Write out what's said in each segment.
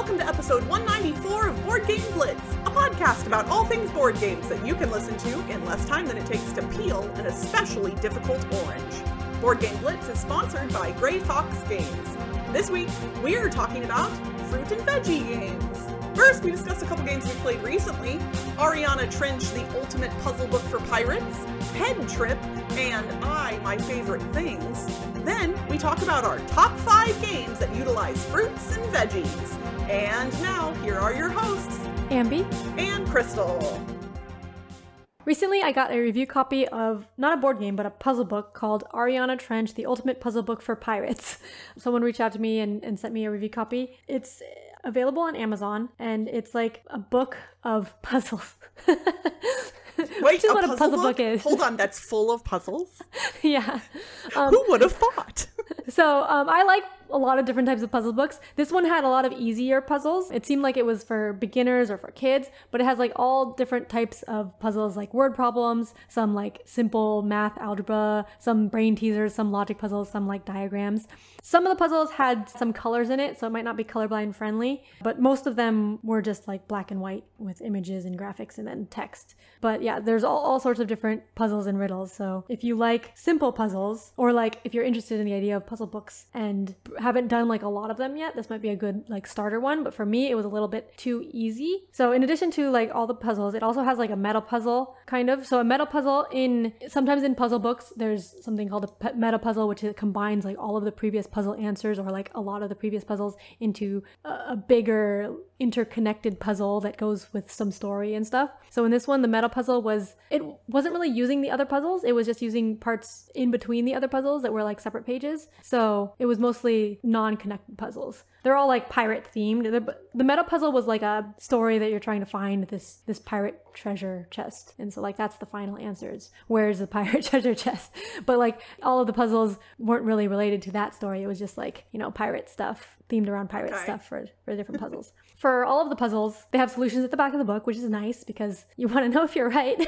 welcome to episode 194 of Board Game Blitz, a podcast about all things board games that you can listen to in less time than it takes to peel an especially difficult orange. Board Game Blitz is sponsored by Grey Fox Games. This week, we're talking about fruit and veggie games. First, we discuss a couple games we played recently: Ariana Trench, the ultimate puzzle book for pirates, Head Trip, and My Favorite Things. Then, we talk about our top 5 games that utilize fruits and veggies. And now, here are your hosts, Ambie and Crystal. Recently, I got a review copy of, not a board game, but a puzzle book called Ariana Trench, the Ultimate Puzzle Book for Pirates. Someone reached out to me and sent me a review copy. It's available on Amazon, and it's like a book of puzzles. Wait, which is what a puzzle book is. Hold on, that's full of puzzles? Yeah. Who would have thought? So I like a lot of different types of puzzle books. This one had a lot of easier puzzles. It seemed like it was for beginners or for kids, but it has like all different types of puzzles, like word problems, some like simple math algebra, some brain teasers, some logic puzzles, some like diagrams. Some of the puzzles had some colors in it, so it might not be colorblind friendly, but most of them were just like black and white with images and graphics and then text. But yeah, there's all sorts of different puzzles and riddles. So if you like simple puzzles, or like if you're interested in the idea of puzzle books and haven't done like a lot of them yet, this might be a good like starter one. But for me, it was a little bit too easy. So in addition to like all the puzzles, it also has like a meta puzzle kind of. So a meta puzzle sometimes in puzzle books, there's something called a meta puzzle, which combines like all of the previous puzzle answers or like a lot of the previous puzzles into a bigger interconnected puzzle that goes with some story and stuff. So in this one, the meta puzzle it wasn't really using the other puzzles. It was just using parts in between the other puzzles that were like separate pages. So it was mostly non-connected puzzles. They're all like pirate themed. The meta puzzle was like a story that you're trying to find this pirate treasure chest. And so like that's the final answers. Where's the pirate treasure chest? But like all of the puzzles weren't really related to that story. It was just like, pirate stuff, themed around pirate stuff for different puzzles. For all of the puzzles, they have solutions at the back of the book, which is nice because you want to know if you're right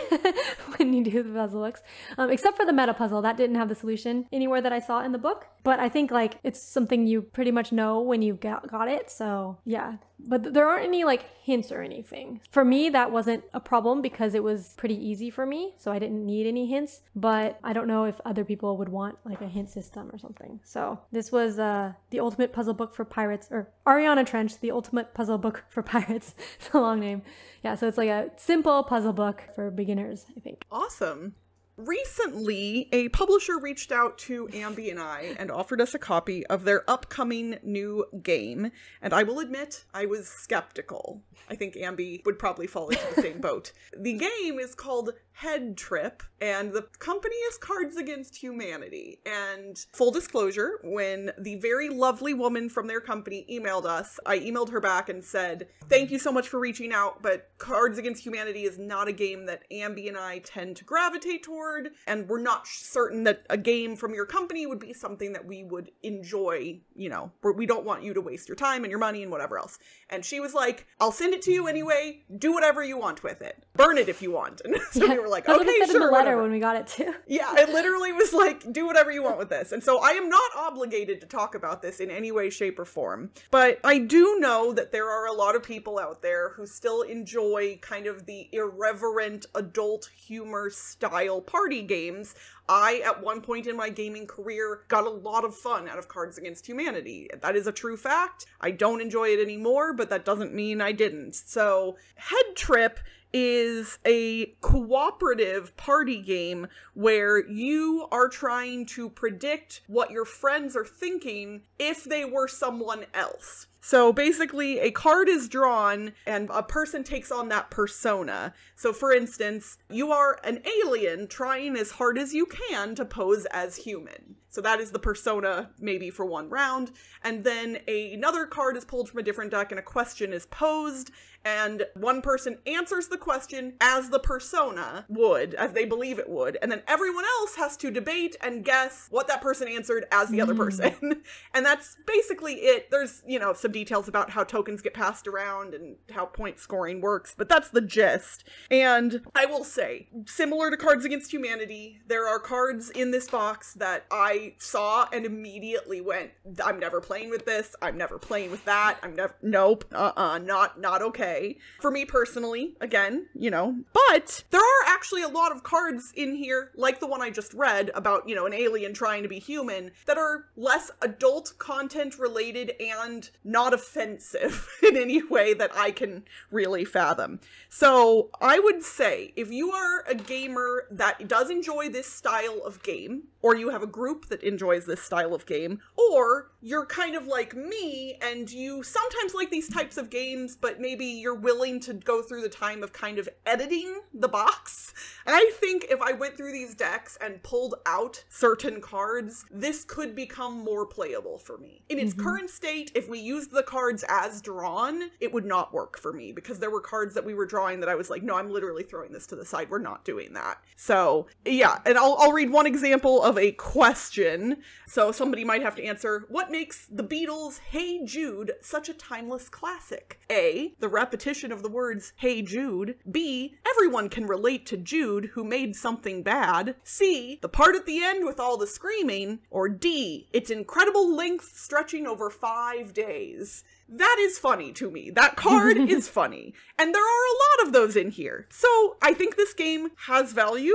when you do the puzzle books. Except for the meta puzzle, that didn't have the solution anywhere that I saw in the book. But I think like it's something you pretty much know when you got it. So yeah, but there aren't any like hints or anything. For me, that wasn't a problem because it was pretty easy for me. So I didn't need any hints, but I don't know if other people would want like a hint system or something. So this was the Ultimate Puzzle Book for Pirates, or Ariana Trench, the Ultimate Puzzle Book for Pirates. It's a long name. Yeah, so it's like a simple puzzle book for beginners, I think. Awesome. Recently, a publisher reached out to Ambie and I and offered us a copy of their upcoming new game, and I will admit I was skeptical. I think Ambie would probably fall into the same boat. The game is called Head Trip, and the company is Cards Against Humanity. And full disclosure, when the very lovely woman from their company emailed us, I emailed her back and said, "Thank you so much for reaching out, but Cards Against Humanity is not a game that Ambie and I tend to gravitate toward, and we're not certain that a game from your company would be something that we would enjoy, we don't want you to waste your time and your money and whatever else." And she was like, "I'll send it to you anyway, do whatever you want with it. Burn it if you want." And so we were like, that's okay, what it said sure, in the letter whatever. when we got it too. Yeah, it literally was like, do whatever you want with this. And so I am not obligated to talk about this in any way, shape, or form. But I do know that there are a lot of people out there who still enjoy kind of the irreverent adult humor style party games. I, at one point in my gaming career, got a lot of fun out of Cards Against Humanity. That is a true fact. I don't enjoy it anymore, but that doesn't mean I didn't. So, Head Trip is a cooperative party game where you are trying to predict what your friends are thinking if they were someone else. So basically, a card is drawn and a person takes on that persona. So for instance, you are an alien trying as hard as you can to pose as human. So that is the persona maybe for one round. And then another card is pulled from a different deck and a question is posed. And one person answers the question as the persona would, as they believe it would. And then everyone else has to debate and guess what that person answered as the other person. And that's basically it. There's, some details about how tokens get passed around and how point scoring works, but that's the gist. And I will say, similar to Cards Against Humanity, there are cards in this box that I I saw and immediately went, I'm never playing with this. I'm never playing with that. Nope. Not okay. For me personally, again, you know, but there are actually a lot of cards in here, like the one I just read about, you know, an alien trying to be human, that are less adult content related and not offensive in any way that I can really fathom. So I would say if you are a gamer that does enjoy this style of game, or you have a group that enjoys this style of game, or you're kind of like me and you sometimes like these types of games, but maybe you're willing to go through the time of kind of editing the box. I think if I went through these decks and pulled out certain cards, this could become more playable for me. In its current state, if we used the cards as drawn, it would not work for me because there were cards that we were drawing that I was like, no, I'm literally throwing this to the side. We're not doing that. So yeah, and I'll read one example of a question. So somebody might have to answer, what makes the Beatles' Hey Jude such a timeless classic? A, the repetition of the words Hey Jude. B, everyone can relate to Jude who made something bad. C, the part at the end with all the screaming. Or D, its incredible length stretching over 5 days. That is funny to me. That card is funny. And there are a lot of those in here. So I think this game has value.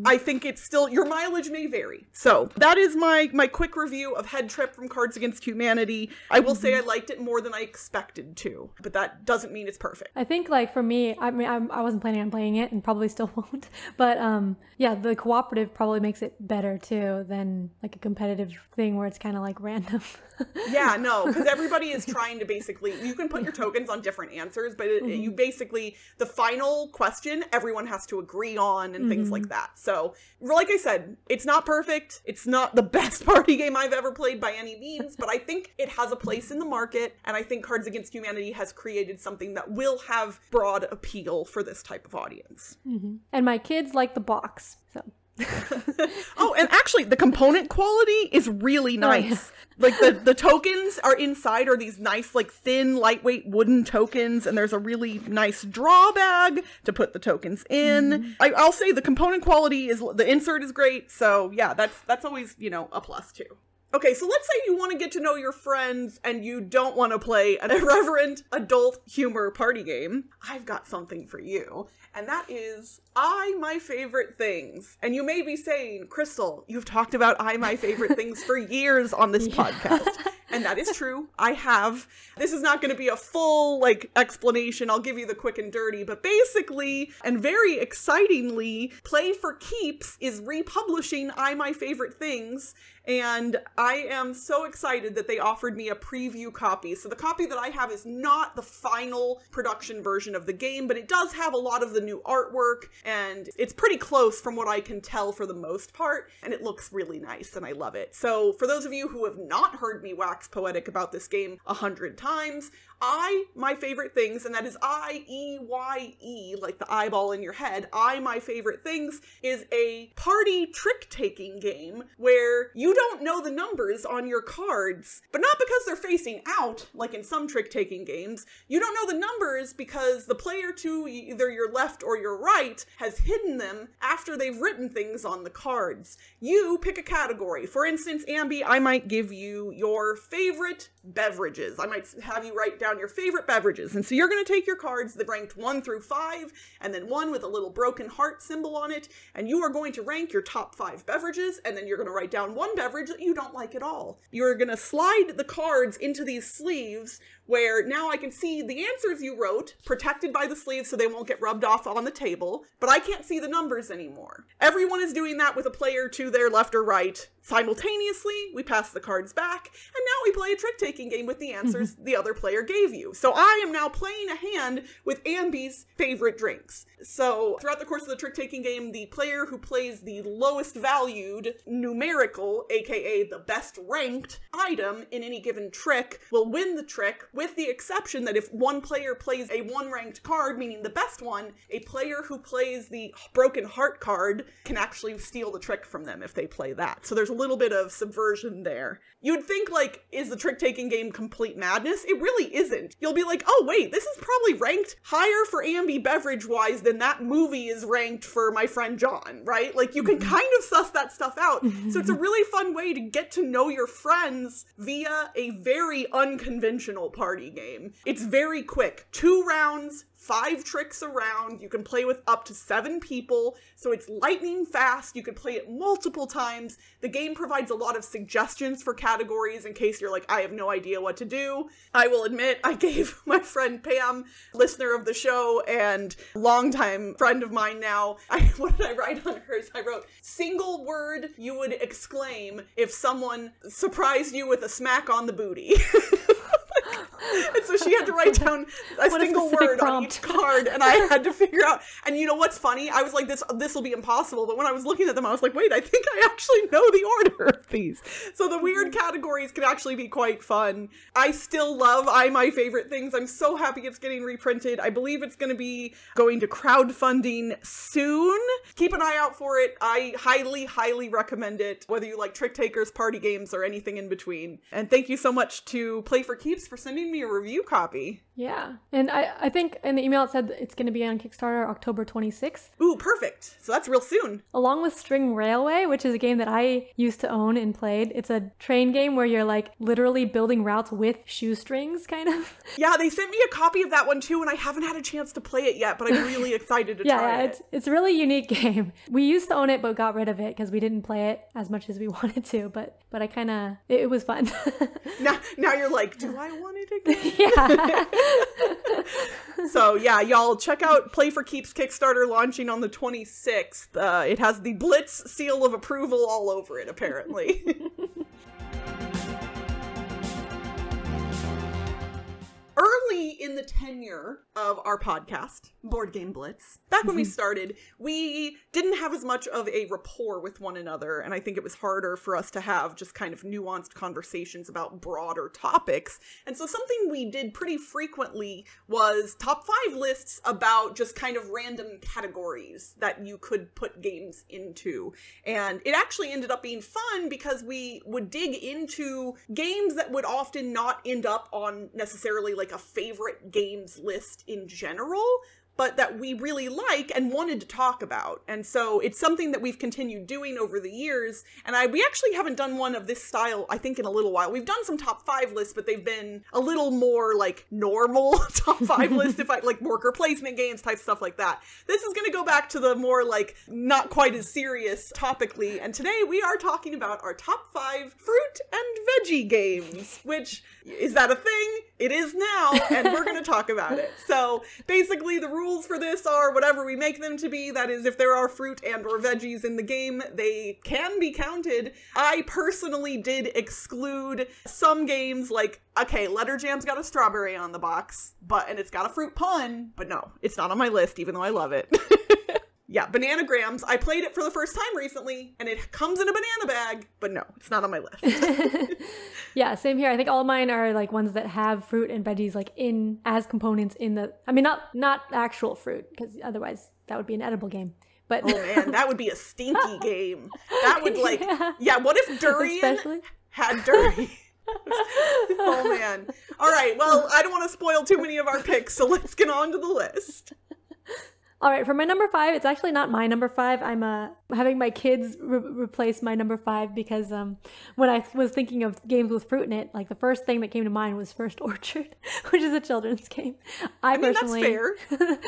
I think it's still, your mileage may vary. So that is my quick review of Head Trip from Cards Against Humanity. I will say I liked it more than I expected to, but that doesn't mean it's perfect. I think like for me, I mean, I wasn't planning on playing it and probably still won't, but yeah, the cooperative probably makes it better too than like a competitive thing where it's kind of like random. Yeah, no, because everybody is trying to basically, you can put your tokens on different answers, but you basically, the final question, everyone has to agree on and things like that. So, like I said, it's not perfect. It's not the best party game I've ever played by any means, but I think it has a place in the market, and I think Cards Against Humanity has created something that will have broad appeal for this type of audience. And my kids like the box, so... Oh, and actually the component quality is really nice. Like the tokens are inside are these nice like thin lightweight wooden tokens, and there's a really nice draw bag to put the tokens in. I'll say the component quality is, the insert is great, so yeah, that's always, you know, a plus too. Okay, so let's say you want to get to know your friends and you don't want to play an irreverent adult humor party game. I've got something for you, and that is My Favorite Things. And you may be saying, Crystal, you've talked about My Favorite Things for years on this podcast. And that is true. I have. This is not going to be a full, like, explanation. I'll give you the quick and dirty. But basically, and very excitingly, Play for Keeps is republishing My Favorite Things. And I am so excited that they offered me a preview copy. So the copy that I have is not the final production version of the game, but it does have a lot of the new artwork, and it's pretty close from what I can tell for the most part, and it looks really nice, and I love it. So for those of you who have not heard me wax poetic about this game 100 times, My Favorite Things, and that is I-E-Y-E, like the eyeball in your head, My Favorite Things is a party trick-taking game where you don't know the numbers on your cards, but not because they're facing out, like in some trick-taking games. You don't know the numbers because the player to either your left or your right has hidden them after they've written things on the cards. You pick a category. For instance, Ambie, I might give you your favorite beverages. I might have you write down your favorite beverages. And so you're going to take your cards that ranked 1 through 5, and then one with a little broken heart symbol on it, and you are going to rank your top 5 beverages, and then you're going to write down one beverage that you don't like at all. You're going to slide the cards into these sleeves where now I can see the answers you wrote, protected by the sleeves so they won't get rubbed off on the table, but I can't see the numbers anymore. Everyone is doing that with a player to their left or right. Simultaneously, we pass the cards back, and now we play a trick-taking game with the answers the other player gave you. So I am now playing a hand with Ambie's favorite drinks. So throughout the course of the trick-taking game, the player who plays the lowest valued numerical, aka the best ranked item in any given trick, will win the trick with with the exception that if one player plays a 1-ranked card, meaning the best one, a player who plays the Broken Heart card can actually steal the trick from them if they play that. So there's a little bit of subversion there. You'd think, like, is the trick-taking game complete madness? It really isn't. You'll be like, oh wait, this is probably ranked higher for Ambie beverage-wise than that movie is ranked for my friend John, right? Like, you can kind of suss that stuff out. So it's a really fun way to get to know your friends via a very unconventional party game. It's very quick. 2 rounds, 5 tricks around. You can play with up to 7 people, so it's lightning fast. You can play it multiple times. The game provides a lot of suggestions for categories in case you're like, I have no idea what to do. I will admit, I gave my friend Pam, listener of the show and longtime friend of mine now, what did I write on hers? I wrote, single word you would exclaim if someone surprised you with a smack on the booty. And so she had to write down a single word on each card, and I had to figure out. And you know what's funny? I was like, this will be impossible. But when I was looking at them, I was like, wait, I think I actually know the order of these. So the weird categories can actually be quite fun. I still love My Favorite Things. I'm so happy it's getting reprinted. I believe it's going to be going to crowdfunding soon. Keep an eye out for it. I highly, highly recommend it, whether you like trick takers, party games, or anything in between. And thank you so much to Play for Keeps for sending me a review copy. Yeah. And I think in the email it said it's going to be on Kickstarter October 26th. Ooh, perfect. So that's real soon. Along with String Railway, which is a game that I used to own and played. It's a train game where you're like literally building routes with shoestrings, kind of. Yeah, they sent me a copy of that one too, and I haven't had a chance to play it yet, but I'm really excited to try it. It's a really unique game. We used to own it, but got rid of it because we didn't play it as much as we wanted to, but I kind of, it was fun. Now you're like, do I want it again? Yeah. So yeah, y'all check out Play for Keeps Kickstarter launching on the 26th. It has the Blitz seal of approval all over it, apparently. Early in the tenure of our podcast, Board Game Blitz, back when we started, we didn't have as much of a rapport with one another, and I think it was harder for us to have just kind of nuanced conversations about broader topics. And so something we did pretty frequently was top 5 lists about just kind of random categories that you could put games into. And it actually ended up being fun because we would dig into games that would often not end up on necessarily like a favorite games list in general, but that we really like and wanted to talk about. And so it's something that we've continued doing over the years. And we actually haven't done one of this style, I think, in a little while. We've done some top 5 lists, but they've been a little more like normal top 5 lists, if I like worker placement games type stuff like that. This is going to go back to the more like not quite as serious topically. And today we are talking about our top 5 fruit and veggie games, which is that a thing? It is now, and we're going to talk about it. So basically the rules for this are whatever we make them to be. That is, if there are fruit and or veggies in the game, they can be counted. I personally did exclude some games like, okay, Letter Jam's got a strawberry on the box, and it's got a fruit pun, but no, it's not on my list, even though I love it. Yeah, Bananagrams. I played it for the first time recently, and it comes in a banana bag, but no, it's not on my list. Yeah, same here. I think all mine are like ones that have fruit and veggies like in as components in the, I mean, not actual fruit, because otherwise that would be an edible game. But oh man, that would be a stinky game. That would like, yeah, what if Durian had durian? Oh man. All right, well, I don't want to spoil too many of our picks, so let's get on to the list. All right, for my number 5, it's actually not my number 5. I'm having my kids replace my number 5 because when I was thinking of games with fruit in it, like the first thing that came to mind was First Orchard, which is a children's game. I mean, personally that's fair.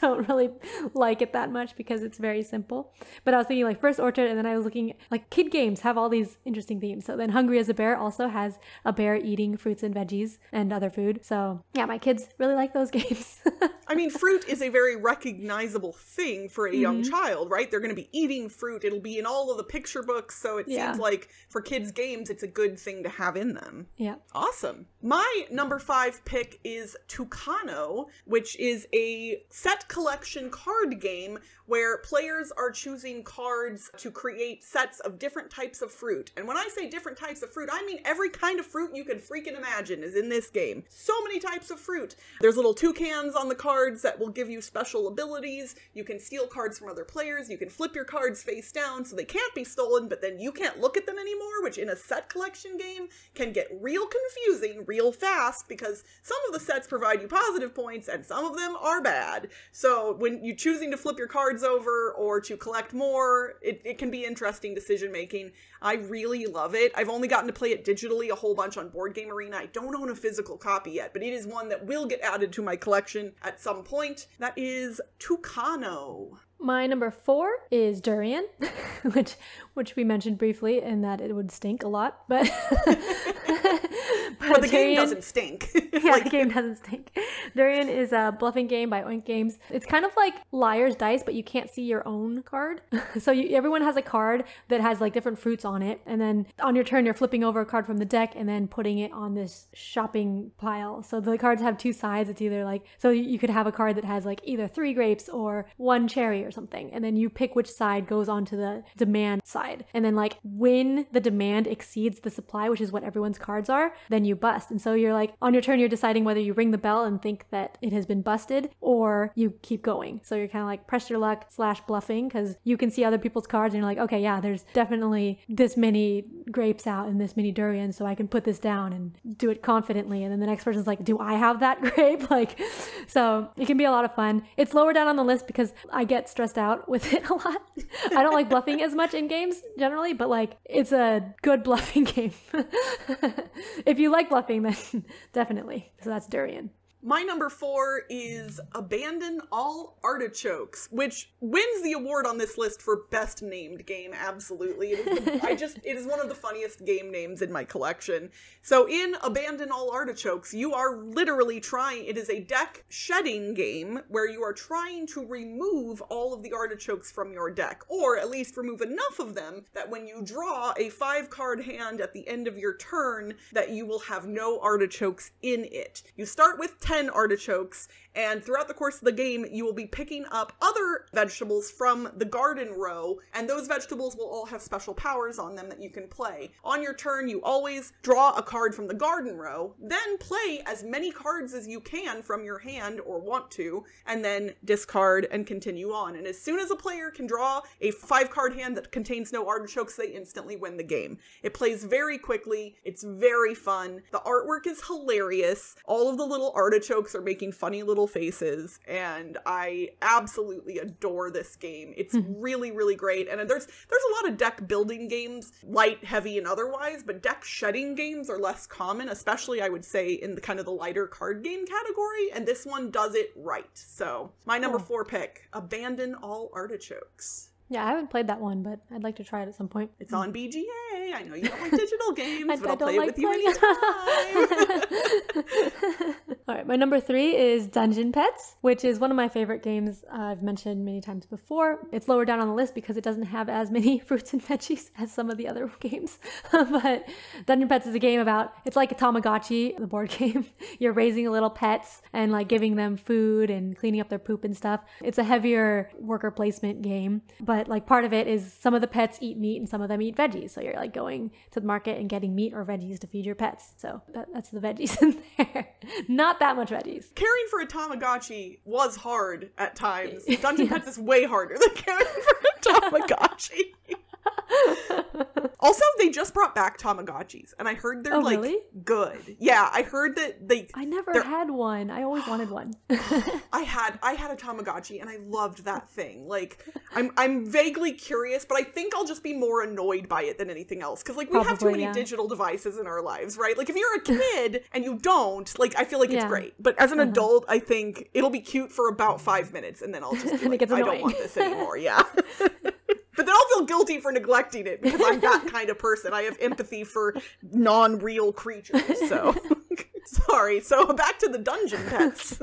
Don't really like it that much because it's very simple. But I was thinking like First Orchard, and then I was looking like kid games have all these interesting themes. So then Hungry as a Bear also has a bear eating fruits and veggies and other food. So yeah, my kids really like those games. I mean, fruit is a very recognizable thing for a young child, right? They're going to be eating fruit. It'll be in all of the picture books. So it seems like for kids' games, it's a good thing to have in them. Yeah. Awesome. My number 5 pick is Tucano, which is a set collection card game where players are choosing cards to create sets of different types of fruit. And when I say different types of fruit, I mean every kind of fruit you can freaking imagine is in this game. So many types of fruit. There's little toucans on the cards that will give you special abilities. You can steal cards from other players. You can flip your cards face down so they can't be stolen, but then you can't look at them anymore, which in a set collection game can get real confusing real fast because some of the sets provide you positive points and some of them are bad. So when you're choosing to flip your cards over or to collect more, it can be interesting decision making. I really love it. I've only gotten to play it digitally a whole bunch on Board Game Arena. I don't own a physical copy yet, but it is one that will get added to my collection at some point. That is Tucano. My number 4 is Durian, which we mentioned briefly in that it would stink a lot, but but the game doesn't stink. Yeah, the game doesn't stink. Durian is a bluffing game by Oink Games. It's kind of like Liar's Dice, but you can't see your own card. So everyone has a card that has like different fruits on it, and then on your turn you're flipping over a card from the deck and then putting it on this shopping pile. So the cards have two sides. It's either like, so you could have a card that has like either 3 grapes or 1 cherry or something, and then you pick which side goes onto the demand side, and then like when the demand exceeds the supply, which is what everyone's cards are, then you bust. And so you're like, on your turn you're deciding whether you ring the bell and think that it has been busted or you keep going. So you're kind of like press your luck / bluffing, because you can see other people's cards and you're like, okay, yeah, there's definitely this many grapes out and this many durians, so I can put this down and do it confidently. And then the next person's like, do I have that grape? Like, so it can be a lot of fun. It's lower down on the list because I get stressed out with it a lot. I don't like bluffing as much in games generally, but like it's a good bluffing game. If you like bluffing, then definitely. So that's Durian. My number 4 is Abandon All Artichokes, which wins the award on this list for best named game. Absolutely. It is one of the funniest game names in my collection. So in Abandon All Artichokes, you are literally it is a deck shedding game where you are trying to remove all of the artichokes from your deck, or at least remove enough of them that when you draw a 5-card hand at the end of your turn, that you will have no artichokes in it. You start with 10 artichokes, and throughout the course of the game, you will be picking up other vegetables from the garden row, and those vegetables will all have special powers on them that you can play. On your turn, you always draw a card from the garden row, then play as many cards as you can from your hand or want to, and then discard and continue on. And as soon as a player can draw a 5-card hand that contains no artichokes, they instantly win the game. It plays very quickly. It's very fun. The artwork is hilarious. All of the little artichokes are making funny little faces, and I absolutely adore this game. It's really, really great. And there's a lot of deck building games, light, heavy, and otherwise, but deck shedding games are less common, especially I would say in the kind of the lighter card game category, and this one does it right. So my number 4 pick, Abandon All Artichokes. Yeah, I haven't played that one, but I'd like to try it at some point. It's on BGA. I know you don't like digital games, but I'll play like it with you anytime. All right, my number 3 is Dungeon Petz, which is one of my favorite games I've mentioned many times before. It's lower down on the list because it doesn't have as many fruits and veggies as some of the other games. But Dungeon Petz is a game about, it's like a Tamagotchi, the board game. You're raising little pets and like giving them food and cleaning up their poop and stuff. It's a heavier worker placement game, but like part of it is some of the pets eat meat and some of them eat veggies. So you're like going to the market and getting meat or veggies to feed your pets. So that's the veggies in there. Not that much veggies. Caring for a Tamagotchi was hard at times. Dungeon Petz is way harder than caring for a Tamagotchi. Also, they just brought back Tamagotchis, and I heard they're really? Good. Yeah, I heard that I never had one. I always wanted one. I had a Tamagotchi, and I loved that thing. Like, I'm vaguely curious, but I think I'll just be more annoyed by it than anything else. Because like we have too many digital devices in our lives, right? Like if you're a kid and you don't, like I feel like it's great. But as an adult, I think it'll be cute for about 5 minutes, and then I'll just be like, I don't want this anymore. Yeah. But then I'll feel guilty for neglecting it because I'm that kind of person. I have empathy for non-real creatures, so sorry. So back to the Dungeon Petz.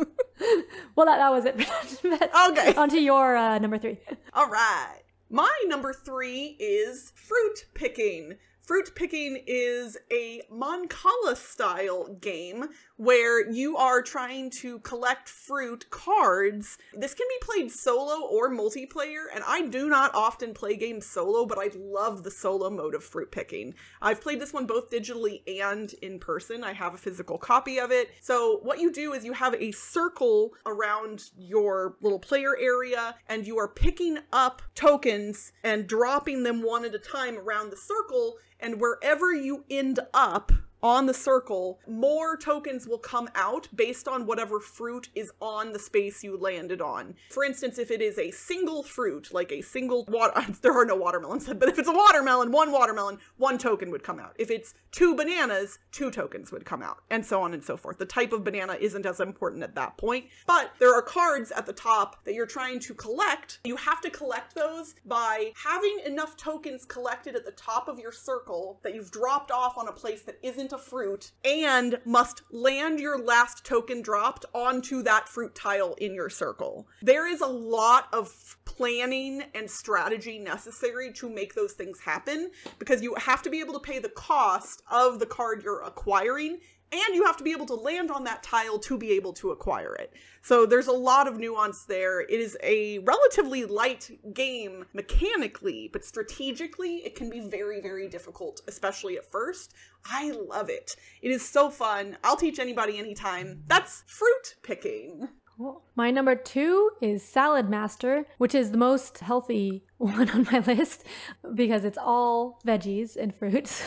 Well, that was it for Dungeon Petz. Okay. On to your number 3. All right. My number 3 is fruit picking. Fruit picking is a Mancala style game where you are trying to collect fruit cards. This can be played solo or multiplayer, and I do not often play games solo, but I love the solo mode of fruit picking. I've played this one both digitally and in person. I have a physical copy of it. So what you do is you have a circle around your little player area, and you are picking up tokens and dropping them one at a time around the circle, and wherever you end up on the circle, more tokens will come out based on whatever fruit is on the space you landed on. For instance, if it is a single fruit, like a single there are no watermelons, but if it's a watermelon, one token would come out. If it's 2 bananas, 2 tokens would come out, and so on and so forth. The type of banana isn't as important at that point, but there are cards at the top that you're trying to collect. You have to collect those by having enough tokens collected at the top of your circle that you've dropped off on a place that isn't a fruit, and must land your last token dropped onto that fruit tile in your circle. There is a lot of planning and strategy necessary to make those things happen, because you have to be able to pay the cost of the card you're acquiring, and you have to be able to land on that tile to be able to acquire it. So there's a lot of nuance there. It is a relatively light game mechanically, but strategically it can be very, very difficult, especially at first. I love it. It is so fun. I'll teach anybody anytime. That's fruit picking. Cool. My number 2 is Salad Master, which is the most healthy one on my list because it's all veggies and fruits.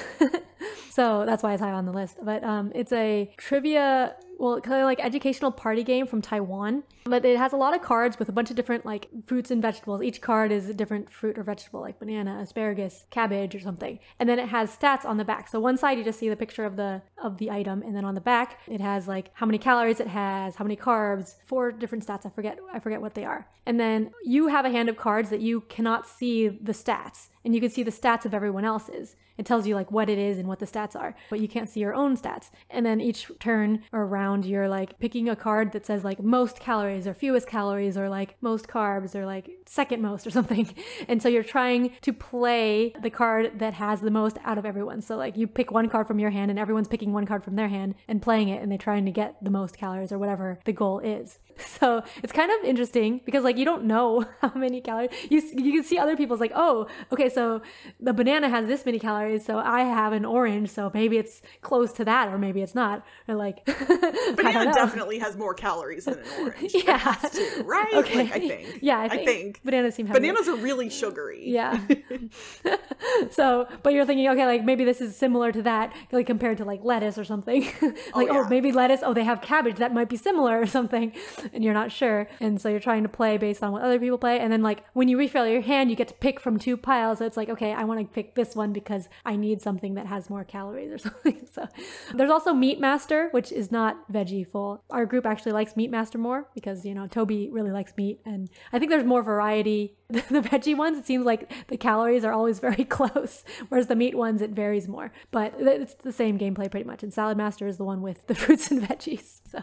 So that's why it's high on the list. But it's a trivia, well, kind of like educational party game from Taiwan. But it has a lot of cards with a bunch of different like fruits and vegetables. Each card is a different fruit or vegetable, like banana, asparagus, cabbage, or something. And then it has stats on the back. So one side you just see the picture of the item, and then on the back it has like how many calories it has, how many carbs, 4 different stats. I forget what they are. And then you have a hand of cards that you cannot see the stats, and you can see the stats of everyone else's. It tells you like what it is and what the stats are, but you can't see your own stats. And then each turn or round, you're like picking a card that says like most calories or fewest calories or like most carbs or like second most or something. And so you're trying to play the card that has the most out of everyone. So like you pick one card from your hand and everyone's picking one card from their hand and playing it, and they're trying to get the most calories or whatever the goal is. So it's kind of interesting because like you don't know how many calories. You can see other people's like, oh, okay, so the banana has this many calories, so I have an orange, so maybe it's close to that, or maybe it's not. Or like banana definitely has more calories than an orange. Yeah, it has to, right? Okay. Like, I think. Yeah, I think bananas are really sugary. Yeah. So, but you're thinking, okay, like maybe this is similar to that, like compared to like lettuce or something. Like, oh, maybe lettuce. Oh, they have cabbage. That might be similar or something. And you're not sure. And so you're trying to play based on what other people play. And then like when you refill your hand, you get to pick from 2 piles. So it's like, okay, I want to pick this one because I need something that has more calories or something. So there's also Meat Master, which is not veggie full. Our group actually likes Meat Master more because, you know, Toby really likes meat. And I think there's more variety. The veggie ones, it seems like the calories are always very close, whereas the meat ones, it varies more. But it's the same gameplay pretty much. And Salad Master is the one with the fruits and veggies. So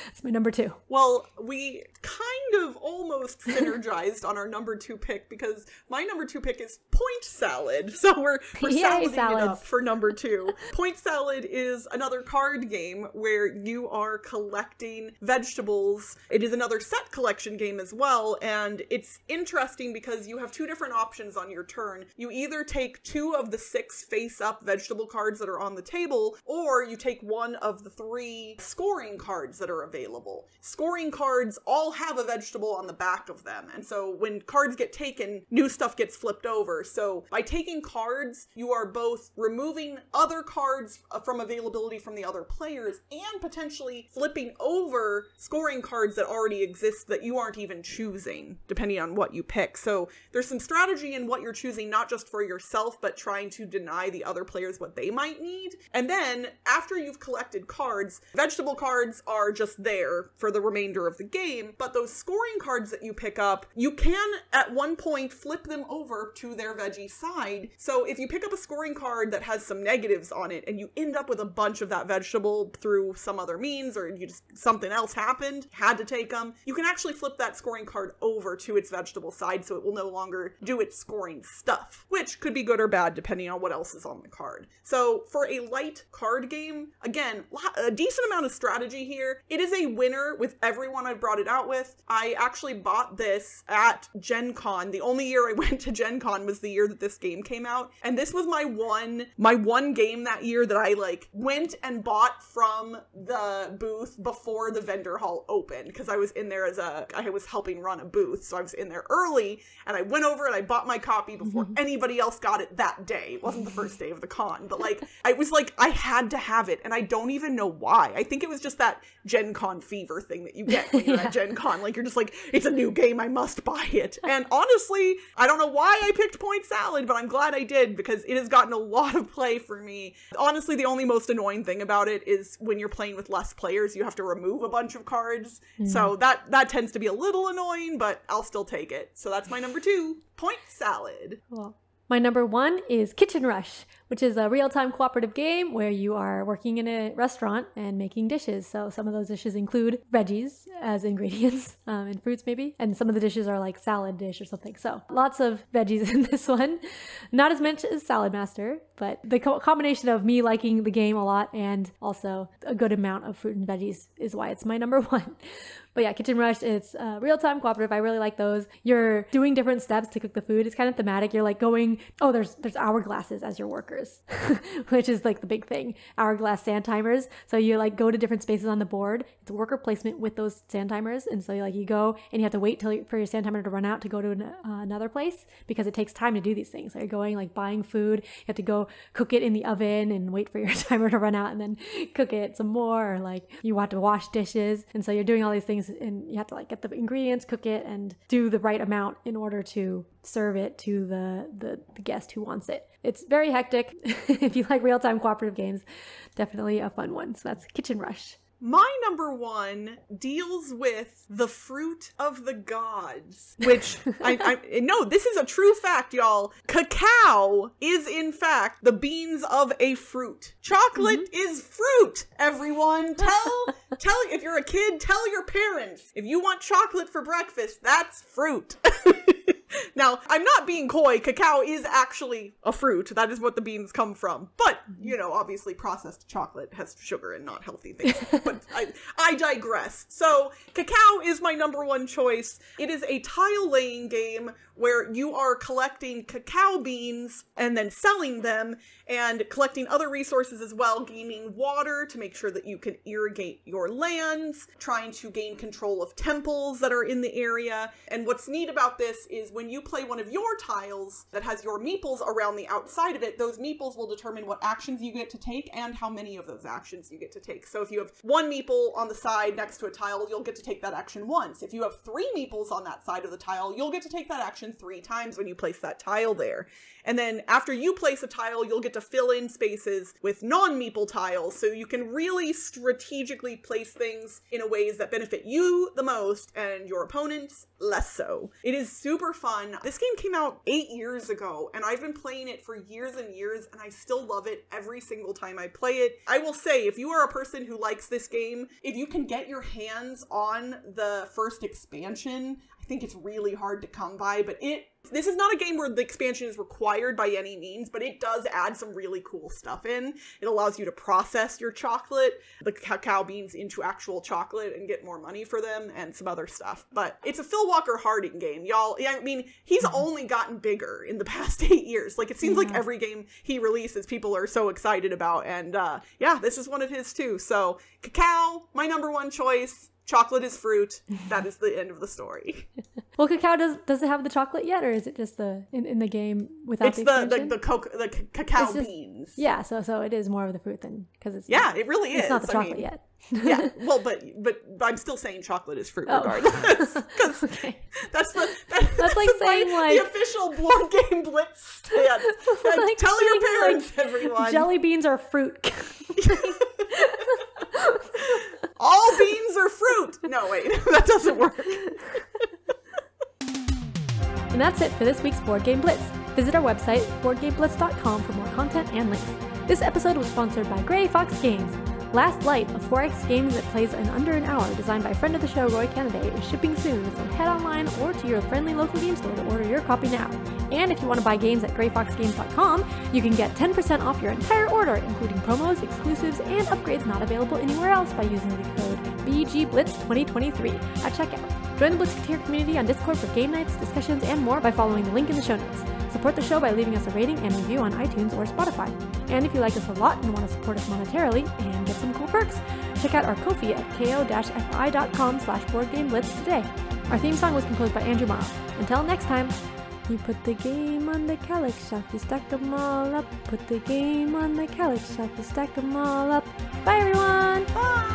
it's my number 2. Well, we kind of almost synergized on our number 2 pick because my number 2 pick is Point Salad. So we're salading it up for number 2. Point Salad is another card game where you are collecting vegetables. It is another set collection game as well, and it's interesting because you have 2 different options on your turn. You either take 2 of the 6 face-up vegetable cards that are on the table, or you take 1 of the 3 scoring cards that are available. Scoring cards all have a vegetable on the back of them, and so when cards get taken, new stuff gets flipped over. So by taking cards, you are both removing other cards from availability from the other players and potentially flipping over scoring cards that already exist that you aren't even choosing, depending on what you pick. So there's some strategy in what you're choosing, not just for yourself, but trying to deny the other players what they might need. And then after you've collected cards, vegetable cards are just there for the remainder of the game, but those scoring cards that you pick up, you can at one point flip them over to their veggie side. So if you pick up a scoring card that has some negatives on it and you end up with a bunch of that vegetable through some other means, or something else happened, had to take them, you can actually flip that scoring card over to its vegetable side so so it will no longer do its scoring stuff, which could be good or bad depending on what else is on the card. So for a light card game, again, a decent amount of strategy here. It is a winner with everyone I've brought it out with. I actually bought this at Gen Con. The only year I went to Gen Con was the year that this game came out, and this was my one game that year that I like went and bought from the booth before the vendor hall opened, because I was in there I was helping run a booth, so I was in there early, and I went over and I bought my copy before anybody else got it that day. It wasn't the first day of the con, but like I was like, I had to have it, and I don't even know why. I think it was just that Gen Con fever thing that you get when you're at Gen Con. Like, you're just like, it's a new game, I must buy it. And honestly, I don't know why I picked Point Salad, but I'm glad I did, because it has gotten a lot of play for me. Honestly, the only most annoying thing about it is when you're playing with less players, you have to remove a bunch of cards. So that tends to be a little annoying, but I'll still take it. So that's my number 2, Point Salad. Cool. My number 1 is Kitchen Rush, which is a real-time cooperative game where you are working in a restaurant and making dishes. So some of those dishes include veggies as ingredients, and fruits maybe. And some of the dishes are like salad dish or something. So lots of veggies in this one. Not as much as Salad Master, but the combination of me liking the game a lot and also a good amount of fruit and veggies is why it's my number 1. But yeah, Kitchen Rush, it's real-time cooperative. I really like those. You're doing different steps to cook the food. It's kind of thematic. You're like going, oh, there's hourglasses as your workers, which is like the big thing. Hourglass sand timers. So you like go to different spaces on the board. It's worker placement with those sand timers. And so you go and you have to wait for your sand timer to run out to go to another place, because it takes time to do these things. So you're going like buying food. You have to go cook it in the oven and wait for your timer to run out and then cook it some more. Or like you have to wash dishes. And so you're doing all these things, and you have to like get the ingredients, cook it, and do the right amount in order to serve it to the guest who wants it. It's very hectic. If you like real-time cooperative games, definitely a fun one. So that's Kitchen Rush. My number 1 deals with the fruit of the gods, which I no, this is a true fact, y'all. Cacao is in fact the beans of a fruit. Chocolate is fruit, everyone. Tell if you're a kid, tell your parents. If you want chocolate for breakfast, that's fruit. Now, I'm not being coy. Cacao is actually a fruit. That is what the beans come from. But, you know, obviously processed chocolate has sugar and not healthy things. But I digress. So, Cacao is my number 1 choice. It is a tile laying game where you are collecting cacao beans and then selling them, and collecting other resources as well, gaining water to make sure that you can irrigate your lands, trying to gain control of temples that are in the area. And what's neat about this is when you play one of your tiles that has your meeples around the outside of it, those meeples will determine what actions you get to take and how many of those actions you get to take. So if you have 1 meeple on the side next to a tile, you'll get to take that action once. If you have 3 meeples on that side of the tile, you'll get to take that action 3 times when you place that tile there. And then after you place a tile, you'll get to fill in spaces with non-meeple tiles, so you can really strategically place things in a ways that benefit you the most and your opponents less so. It is super fun. This game came out 8 years ago, and I've been playing it for years and years, and I still love it every single time I play it. I will say, if you are a person who likes this game, if you can get your hands on the first expansion, I think it's really hard to come by, but this is not a game where the expansion is required by any means, but it does add some really cool stuff in. It allows you to process your chocolate, the cacao beans, into actual chocolate and get more money for them and some other stuff. But it's a Phil Walker Harding game, y'all. I mean, he's only gotten bigger in the past 8 years. Like, it seems like every game he releases, people are so excited about. And yeah, this is one of his too. So Cacao, my number 1 choice. Chocolate is fruit. That is the end of the story. Well, Cacao does it have the chocolate yet, or is it just in the game without it's the expansion? the cacao beans. Yeah, so it is more of the fruit than, because it's it really is. It's not the chocolate yet. Yeah, well, but I'm still saying chocolate is fruit regardless. Because that's like saying the official board game Blitz stand. Like tell your parents, everyone. Jelly beans are fruit. All beans are fruit. No, wait, that doesn't work. And that's it for this week's Board Game Blitz. Visit our website, boardgameblitz.com, for more content and links. This episode was sponsored by Grey Fox Games. Last Light, a 4X game that plays in under an hour, designed by friend of the show Roy Kennedy, is shipping soon, so head online or to your friendly local game store to order your copy now. And if you want to buy games at greyfoxgames.com, you can get 10% off your entire order, including promos, exclusives, and upgrades not available anywhere else by using the code BGBLitz2023 at checkout. Join the Blitzketeer community on Discord for game nights, discussions, and more by following the link in the show notes. Support the show by leaving us a rating and review on iTunes or Spotify. And if you like us a lot and want to support us monetarily and get some cool perks, check out our Ko-fi at ko-fi.com/boardgameblitz today. Our theme song was composed by Andrew Morrow. Until next time, you put the game on the calyx shelf, you stack them all up. Put the game on the calyx shelf, you stack them all up. Bye everyone! Bye!